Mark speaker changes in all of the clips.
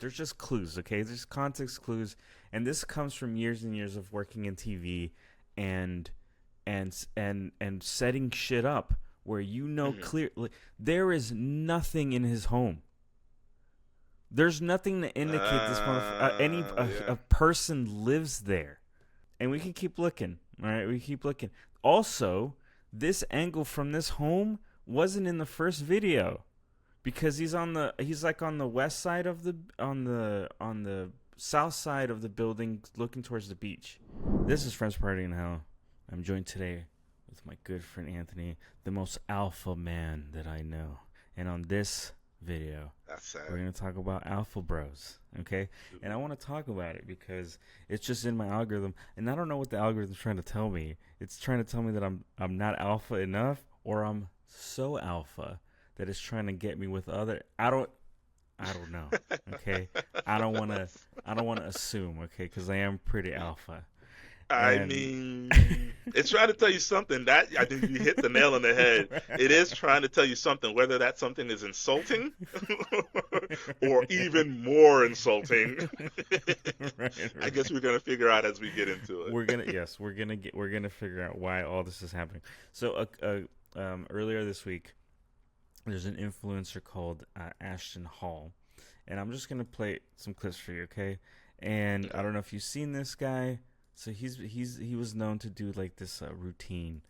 Speaker 1: There's just clues, okay? There's context clues, and this comes from years and years of working in TV, and and setting shit up where clearly there is nothing in his home. There's nothing to indicate this a person lives there, and we can keep looking. All right, we keep looking. Also, this angle from this home wasn't in the first video, because he's like on the west side of on the south side of the building, looking towards the beach. This is Friends Party in Hell. I'm joined today with my good friend Anthony, the most alpha man that I know, and on this video, we're going to talk about alpha bros, okay? And I want to talk about it because it's just in my algorithm, and I don't know what the algorithm's trying to tell me. It's trying to tell me that I'm not alpha enough, or I'm so alpha that it's trying to get me with other. I don't know, okay? I don't want to assume, okay? Because I am pretty alpha.
Speaker 2: I mean, it's trying to tell you something. That, I think you hit the nail on the head.
Speaker 1: Right.
Speaker 2: It is trying to tell you something, whether that something is insulting or even more insulting.
Speaker 1: Right.
Speaker 2: I guess we're gonna figure out as we get into it.
Speaker 1: We're gonna figure out why all this is happening. So, earlier this week, there's an influencer called Ashton Hall, and I'm just gonna play some clips for you, okay? And I don't know if you've seen this guy. So he was known to do like this routine,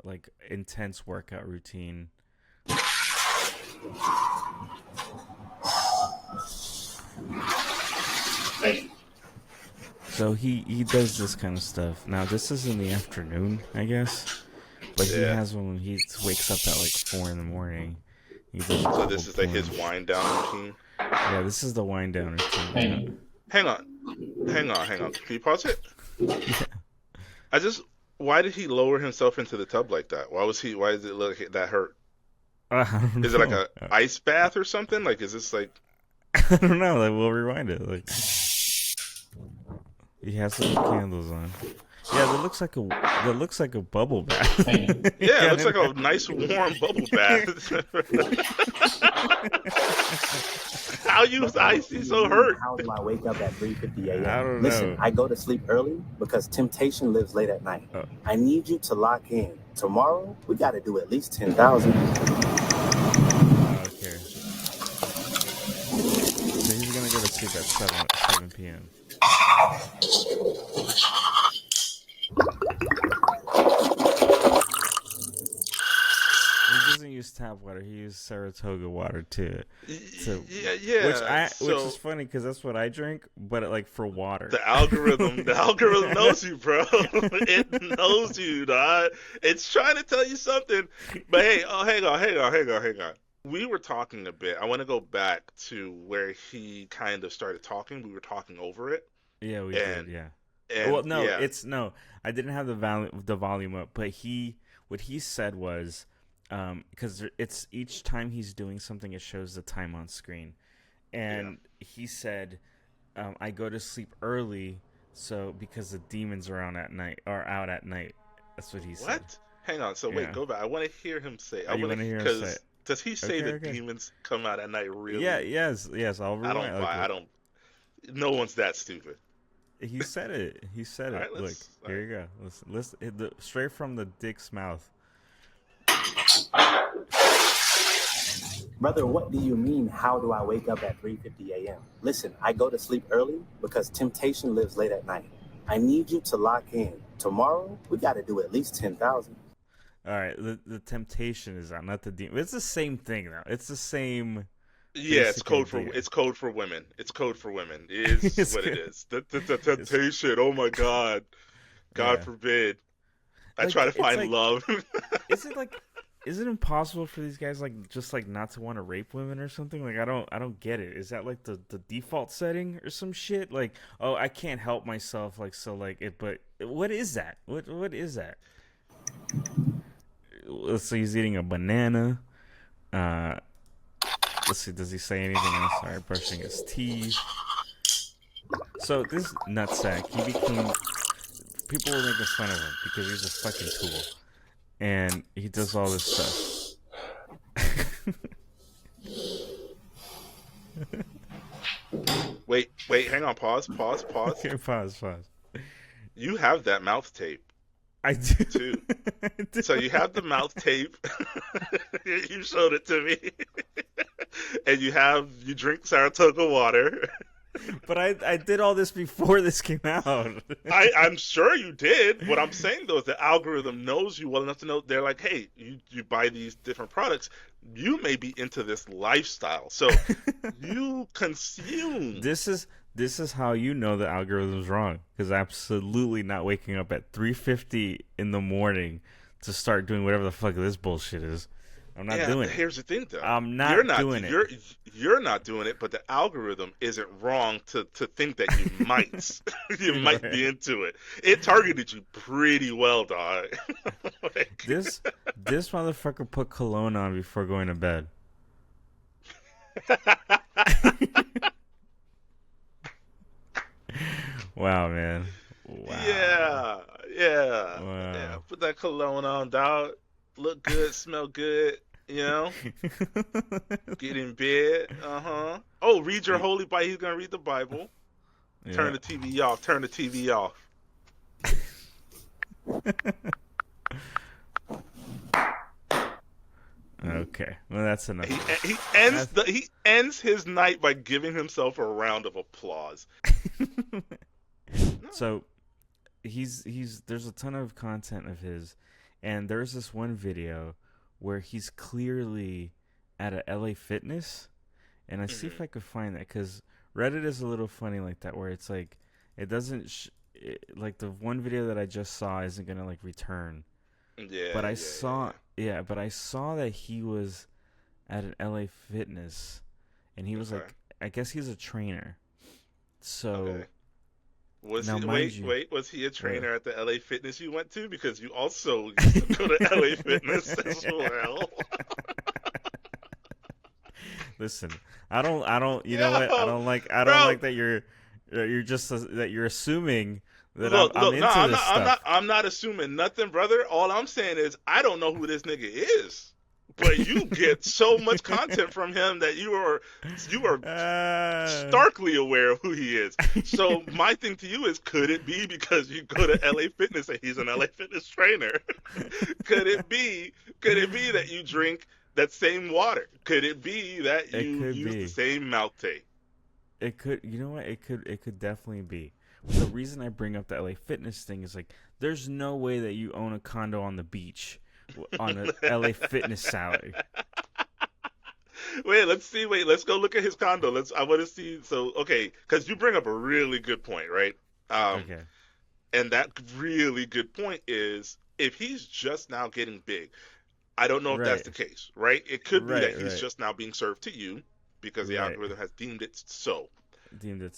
Speaker 1: like intense workout routine. So he does this kind of stuff. Now this is in the afternoon, I guess, but he has one when he wakes up at like 4 a.m.
Speaker 2: So this is like his wind down routine.
Speaker 1: Yeah, this is the wind down routine.
Speaker 2: Hang on. Can you pause it?
Speaker 1: Yeah.
Speaker 2: Why did he lower himself into the tub like that? Why does it look that hurt?
Speaker 1: I don't know.
Speaker 2: Is it like a ice bath or something? Like, is this like?
Speaker 1: I don't know. Like, we'll rewind it. Like, he has some candles on. Yeah, that looks like a bubble bath.
Speaker 2: Yeah, it looks like a nice warm bubble bath. How is icy so hurt?
Speaker 3: How do I wake up at 3:50 a.m.?
Speaker 1: I don't
Speaker 3: Listen,
Speaker 1: know.
Speaker 3: I go to sleep early because temptation lives late at night.
Speaker 1: Oh.
Speaker 3: I need you to lock in. Tomorrow, we got to do at least 10,000.
Speaker 1: Okay. So he's gonna go to sleep at 7 p.m. He doesn't use tap water. He uses Saratoga water too.
Speaker 2: Yeah.
Speaker 1: Which is funny because that's what I drink, but like for water.
Speaker 2: The algorithm knows you, bro. It knows you, dog. It's trying to tell you something. But hey, hang on. We were talking a bit. I want to go back to where he kind of started talking. We were talking over it.
Speaker 1: Yeah, we did. Yeah.
Speaker 2: And,
Speaker 1: I didn't have the volume up, but what he said was, because it's each time he's doing something, it shows the time on screen, and he said, I go to sleep early, so because the demons are out at night. That's what he said.
Speaker 2: What? Hang on. So wait, go back. I want to hear him say.
Speaker 1: You want to hear him say it?
Speaker 2: Does he say demons come out at night? Really?
Speaker 1: Yeah. Yes. I'll rewind.
Speaker 2: I don't. No one's that stupid.
Speaker 1: He said it.
Speaker 2: Right,
Speaker 1: Look, here you go. Listen, straight from the dick's mouth.
Speaker 3: Brother, what do you mean, how do I wake up at 3:50 a.m.? Listen, I go to sleep early because temptation lives late at night. I need you to lock in. Tomorrow, we got to do at least 10,000.
Speaker 1: All right, the temptation is out, not the demon. It's the same thing now. It's the same.
Speaker 2: Yeah, it's code for women. It's code for women. It is what it is. The temptation. Oh my God. God forbid. I try to find love.
Speaker 1: Is it impossible for these guys just not to want to rape women or something? Like, I don't get it. Is that like the default setting or some shit? Like, oh, I can't help myself, but what is that? What is that? Let's see, he's eating a banana. Let's see, does he say anything else? All right, brushing his teeth. So this nutsack, people were making fun of him because he's a fucking tool. And he does all this stuff.
Speaker 2: Wait, hang on. Pause. Pause. Pause.
Speaker 1: Okay, pause.
Speaker 2: You have that mouth tape
Speaker 1: I do.
Speaker 2: too.
Speaker 1: I do.
Speaker 2: So you have the mouth tape. You showed it to me. And you drink Saratoga water.
Speaker 1: But I did all this before this came out.
Speaker 2: I'm sure you did. What I'm saying though is the algorithm knows you well enough to know they're like, hey, you buy these different products, you may be into this lifestyle, so you consume.
Speaker 1: This is how you know the algorithm's wrong, because absolutely not waking up at 3:50 in the morning to start doing whatever the fuck this bullshit is. I'm not doing it.
Speaker 2: Here's the thing, though.
Speaker 1: I'm not doing it.
Speaker 2: You're not doing it, but the algorithm isn't wrong to think that you might. You might be into it. It targeted you pretty well, dog. Like...
Speaker 1: This motherfucker put cologne on before going to bed. Wow, man. Wow.
Speaker 2: Yeah. Put that cologne on, dog. Look good, smell good, you know? Get in bed. Oh, read your holy Bible. He's going to read the Bible. Yeah. Turn the TV off.
Speaker 1: Okay. Well, that's enough.
Speaker 2: He ends his night by giving himself a round of applause.
Speaker 1: So, there's a ton of content of his. And there's this one video where he's clearly at a LA Fitness, and I see if I could find that, because Reddit is a little funny like that, where it's like it doesn't like the one video that I just saw isn't gonna like return.
Speaker 2: Yeah.
Speaker 1: But I saw that he was at an LA Fitness, and he was like, I guess he's a trainer. So. Okay.
Speaker 2: Was he a trainer at the LA Fitness you went to? Because you also used to go to LA Fitness as well.
Speaker 1: Listen, I don't. You know what? I don't like that you're assuming that I'm into this stuff.
Speaker 2: I'm not assuming nothing, brother. All I'm saying is I don't know who this nigga is. But you get so much content from him that you are starkly aware of who he is. So my thing to you is, could it be because you go to LA Fitness and he's an LA Fitness trainer? Could it be that you drink that same water? Could it be that you use the same mouth tape?
Speaker 1: It could. You know what? It could definitely be. The reason I bring up the LA Fitness thing is like, there's no way that you own a condo on the beach on an LA Fitness salary.
Speaker 2: Let's go look at his condo. I want to see. So, okay, because you bring up a really good point, right?
Speaker 1: Okay.
Speaker 2: And that really good point is, if he's just now getting big, I don't know if that's the case, right? It could be that he's just now being served to you because the algorithm has deemed it so.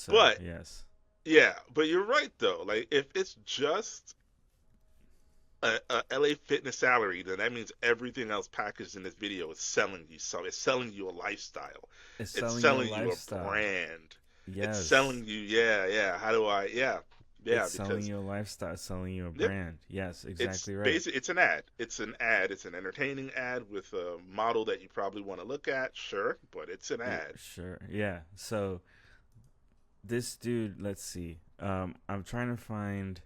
Speaker 2: But,
Speaker 1: yes.
Speaker 2: Yeah, but you're right, though. Like, if it's just a LA Fitness salary, then that means everything else packaged in this video is selling you something. It's selling you a lifestyle. It's selling you a brand.
Speaker 1: Yes.
Speaker 2: It's selling you, How do I,
Speaker 1: it's selling you a lifestyle, selling you a brand. Yes, exactly right.
Speaker 2: It's an ad. It's an entertaining ad with a model that you probably want to look at, sure, but it's an ad.
Speaker 1: Sure, yeah. So, this dude, let's see. I'm trying to find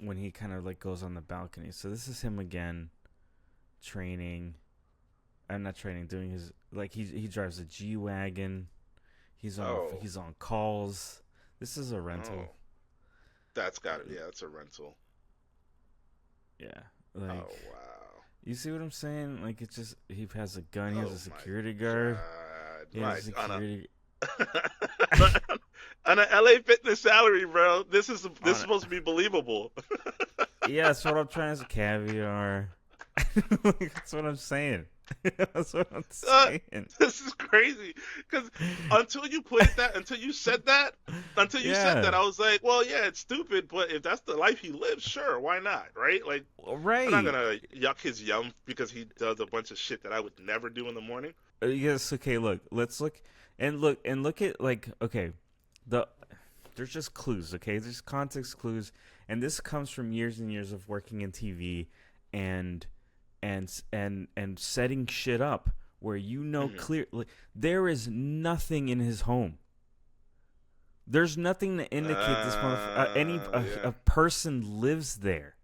Speaker 1: when he kind of like goes on the balcony. So this is him again, training. I'm not training, doing his, like, he drives a G-Wagon. He's on calls. This is a rental.
Speaker 2: Oh. That's a rental.
Speaker 1: Yeah. Like,
Speaker 2: oh wow.
Speaker 1: You see what I'm saying? Like, it's just, he has a gun. He has a security guard. He has a security.
Speaker 2: On an LA Fitness salary, bro. This is supposed to be believable.
Speaker 1: Yeah, that's what I'm trying to say. Caviar. That's what I'm saying. That's what I'm saying.
Speaker 2: This is crazy. Because until you said that, I was like, well, yeah, it's stupid, but if that's the life he lives, sure, why not, right? Like,
Speaker 1: right.
Speaker 2: I'm not gonna yuck his yum because he does a bunch of shit that I would never do in the morning.
Speaker 1: Yes. Okay. Let's look at, like, okay, there's just clues. Okay, there's context clues, and this comes from years and years of working in TV and setting shit up where clearly there is nothing in his home. There's nothing to indicate this a person lives there.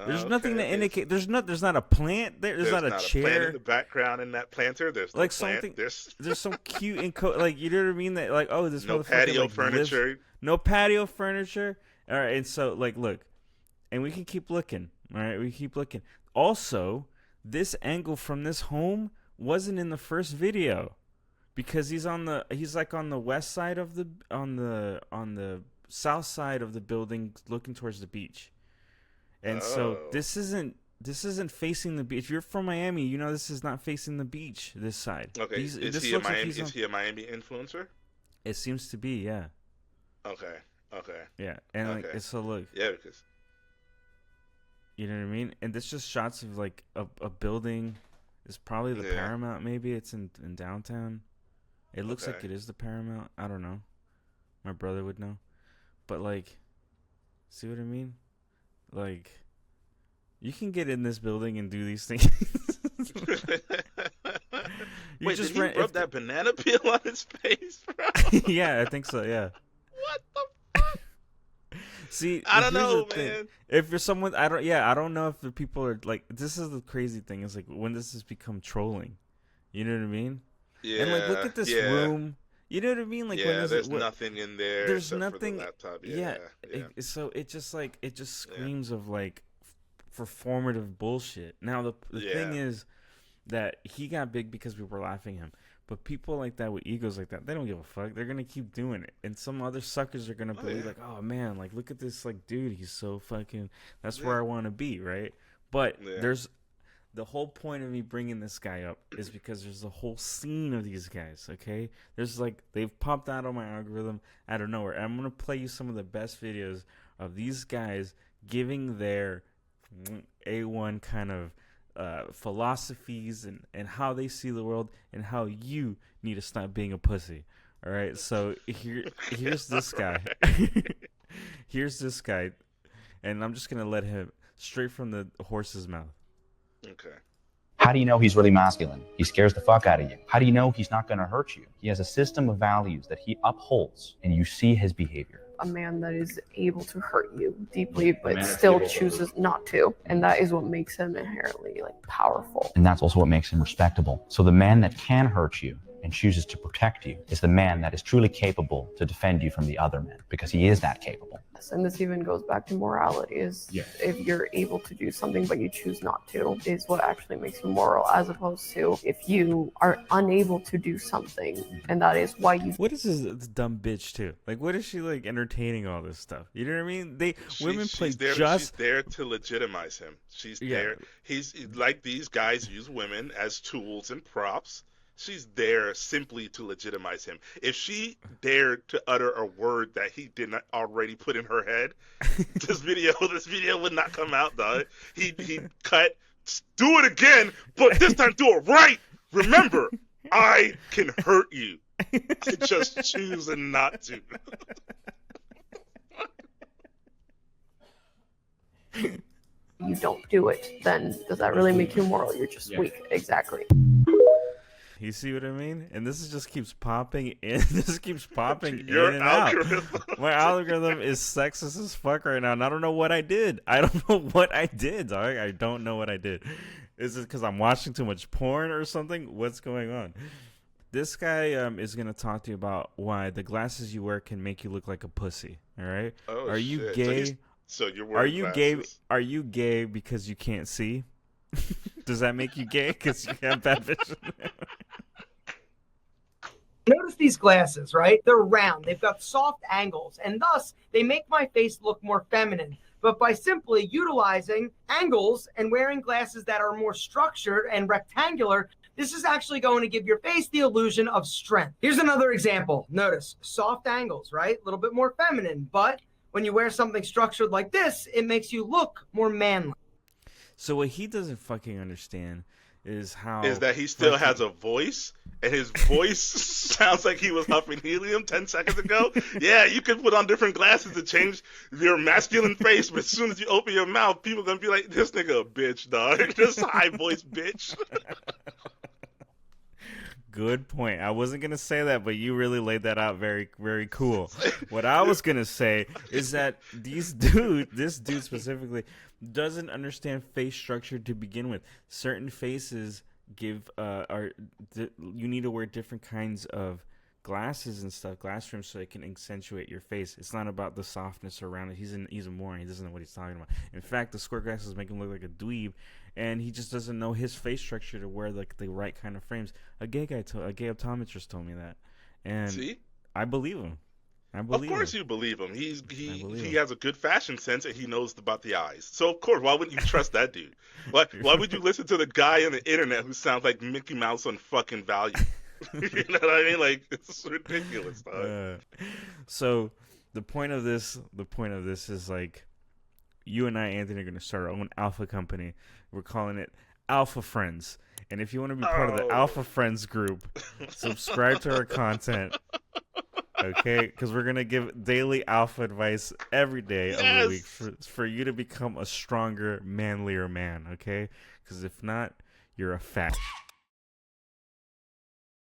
Speaker 1: There's nothing to indicate. There's not a plant there. There's not a chair.
Speaker 2: A plant in the background in that planter. There's
Speaker 1: like
Speaker 2: no
Speaker 1: something.
Speaker 2: Plant.
Speaker 1: There's some cute and like, you know what I mean? That like, oh, this
Speaker 2: no
Speaker 1: motherfucker
Speaker 2: patio
Speaker 1: like
Speaker 2: furniture.
Speaker 1: lives, no patio furniture. All right, and so like, look, and we can keep looking. All right, we keep looking. Also, this angle from this home wasn't in the first video, because he's like on the west side of on the south side of the building, looking towards the beach. And so this isn't facing the beach. If you're from Miami, you know this is not facing the beach, this side.
Speaker 2: Okay. Is he a Miami influencer?
Speaker 1: It seems to be, yeah.
Speaker 2: Okay.
Speaker 1: Yeah. And like, so look.
Speaker 2: Yeah, because
Speaker 1: you know what I mean? And this just shots of like a building. It's probably the Paramount, maybe. It's in downtown. It looks like it is the Paramount. I don't know. My brother would know. But like, see what I mean? Like, you can get in this building and do these things.
Speaker 2: Wait, did he rub that banana peel on his face, bro?
Speaker 1: Yeah, I think so, yeah.
Speaker 2: What the fuck?
Speaker 1: See,
Speaker 2: I don't know, man.
Speaker 1: If you're someone, I don't know if the people are like, this is the crazy thing. It's like, when does this become trolling? You know what I mean?
Speaker 2: Yeah.
Speaker 1: And like, look at this room. You know what I mean? Like,
Speaker 2: there's nothing in there.
Speaker 1: There's nothing.
Speaker 2: For the laptop.
Speaker 1: So it just screams of like performative bullshit. Now the thing is that he got big because we were laughing at him. But people like that with egos like that, they don't give a fuck. They're gonna keep doing it, and some other suckers are gonna believe like, oh man, like look at this, like dude, he's so fucking. That's where I want to be, right? But there's. The whole point of me bringing this guy up is because there's a whole scene of these guys, okay? There's like, they've popped out on my algorithm out of nowhere. And I'm going to play you some of the best videos of these guys giving their A1 kind of philosophies and how they see the world and how you need to stop being a pussy. All right? So here's this guy. Here's this guy. And I'm just going to let him straight from the horse's mouth.
Speaker 2: Okay.
Speaker 4: How do you know he's really masculine? He scares the fuck out of you. How do you know he's not going to hurt you? He has a system of values that he upholds, and you see his behavior.
Speaker 5: A man that is able to hurt you deeply, but still chooses not to. And that is what makes him inherently like powerful.
Speaker 4: And that's also what makes him respectable. So the man that can hurt you and chooses to protect you is the man that is truly capable to defend you from the other men, because he is that capable.
Speaker 5: And this even goes back to morality, is if you're able to do something but you choose not to, is what actually makes you moral, as opposed to if you are unable to do something, and that is why you...
Speaker 1: What is this dumb bitch too? Like, what is she like entertaining all this stuff? You know what I mean? She's there
Speaker 2: to legitimize him. She's there. He's like, these guys use women as tools and props. She's there simply to legitimize him. If she dared to utter a word that he did not already put in her head, this video would not come out, dog. He cut, do it again, but this time do it right. Remember, I can hurt you. I just choose not to.
Speaker 5: You don't do it, then does that really make you moral? You're just weak. Exactly.
Speaker 1: You see what I mean? And this just keeps popping in. This keeps popping
Speaker 2: Your
Speaker 1: in and
Speaker 2: algorithm.
Speaker 1: out. My algorithm is sexist as fuck right now, and I don't know what I did. I don't know what I did, dog. I don't know what I did. Is it because I'm watching too much porn or something? What's going on? This guy is going to talk to you about why the glasses you wear can make you look like a pussy. All right?
Speaker 2: Oh,
Speaker 1: are you gay?
Speaker 2: So you're wearing glasses.
Speaker 1: Are you gay because you can't see? Does that make you gay because you have bad vision?
Speaker 6: Notice these glasses, right? They're round. They've got soft angles, and thus they make my face look more feminine. But by simply utilizing angles and wearing glasses that are more structured and rectangular, this is actually going to give your face the illusion of strength. Here's another example. Notice soft angles, right? A little bit more feminine, but when you wear something structured like this, it makes you look more manly.
Speaker 1: So what he doesn't fucking understand is
Speaker 2: that he still has a voice, and his voice sounds like he was huffing helium 10 seconds ago. Yeah, you can put on different glasses to change your masculine face, but as soon as you open your mouth, people are gonna be like, this nigga a bitch, dog. This high voice bitch.
Speaker 1: Good point. I wasn't gonna say that, but you really laid that out very, very cool. What I was gonna say is that this dude specifically, doesn't understand face structure to begin with. Certain faces you need to wear different kinds of glasses and stuff, glass frames, so it can accentuate your face. It's not about the softness around it. He's a moron. He doesn't know what he's talking about. In fact, the square glasses make him look like a dweeb, and he just doesn't know his face structure to wear like the right kind of frames. A gay optometrist told me that, and
Speaker 2: See?
Speaker 1: I believe him.
Speaker 2: Of course you believe him. He has a good fashion sense and he knows about the eyes. So of course, why wouldn't you trust that dude? Why would you listen to the guy on the internet who sounds like Mickey Mouse on fucking Value? You know what I mean? Like, it's ridiculous, dog.
Speaker 1: So the point of this is like, you and I, Anthony, are going to start our own alpha company. We're calling it Alpha Friends. And if you want to be part of the Alpha Friends group, subscribe to our content. Okay, because we're gonna give daily alpha advice every day of the week for you to become a stronger, manlier man. Okay, because if not, you're a fat.